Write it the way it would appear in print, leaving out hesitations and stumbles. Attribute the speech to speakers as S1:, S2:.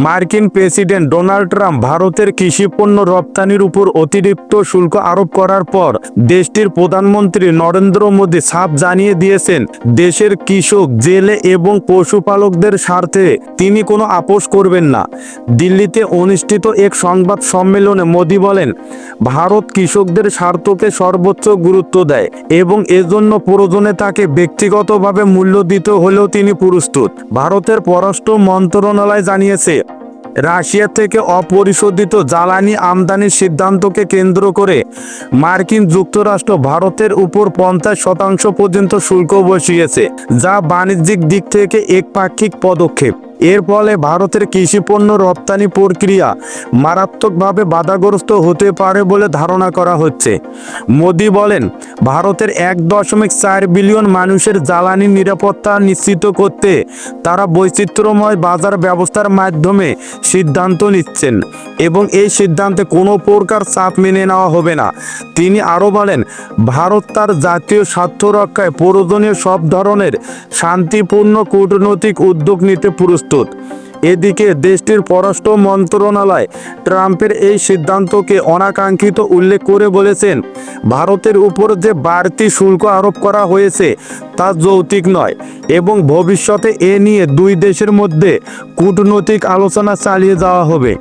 S1: মার্কিন president Donald Trump ভারতের কৃষিপণ্য রপ্তানির উপর অতিরিক্ত শুল্ক আরোপ করার পর দেশটির প্রধানমন্ত্রী নরেন্দ্র মোদী সাফ জানিয়ে দিয়েছেন, দেশের কৃষক, জেলে এবং পশুপালকদের স্বার্থে তিনি কোনো আপোষ করবেন না। দিল্লিতে অনুষ্ঠিত এক সংবাদ সম্মেলনে মোদী বলেন, ভারত কৃষকদের স্বার্থকে সর্বোচ্চ গুরুত্ব দেয় এবং এজন্য প্রয়োজনে তাকে ব্যক্তিগতভাবে মূল্য দিতে হলেও তিনি প্রস্তুত। ভারতের পররাষ্ট্র মন্ত্রণালয় জানিয়েছে, রাশিয়া থেকে অপরিশোধিত জ্বালানি আমদানির সিদ্ধান্তকে কেন্দ্র করে মার্কিন যুক্তরাষ্ট্র ভারতের উপর 50% পর্যন্ত শুল্ক বসিয়েছে, যা বাণিজ্যিক দিক থেকে একপাক্ষিক পদক্ষেপ। এর ফলে ভারতের কৃষিপণ্য রপ্তানি প্রক্রিয়া মারাত্মকভাবে বাধাগ্রস্ত হতে পারে বলে ধারণা করা হচ্ছে। মোদী বলেন, ভারতের 1.4 বিলিয়ন মানুষের জ্বালানি নিরাপত্তা নিশ্চিত করতে তারা বৈচিত্র্যময় বাজার ব্যবস্থার মাধ্যমে সিদ্ধান্ত নিচ্ছেন এবং এই সিদ্ধান্তে কোনো প্রকার চাপ মেনে নেওয়া হবে না। তিনি আরও বলেন, ভারত তার জাতীয় স্বার্থ রক্ষায় প্রয়োজনীয় সব ধরনের শান্তিপূর্ণ কূটনৈতিক উদ্যোগ নিতে প্রস্তুত। এদিকে দেশটির পররাষ্ট্র মন্ত্রণালয় ট্রাম্পের এই সিদ্ধান্তকে অনাকাঙ্ক্ষিত উল্লেখ করে বলেছেন, ভারতের উপর যে বাড়তি শুল্ক আরোপ করা হয়েছে তা যৌক্তিক নয় এবং ভবিষ্যতে এ নিয়ে দুই দেশের মধ্যে কূটনৈতিক আলোচনা চালিয়ে যাওয়া হবে।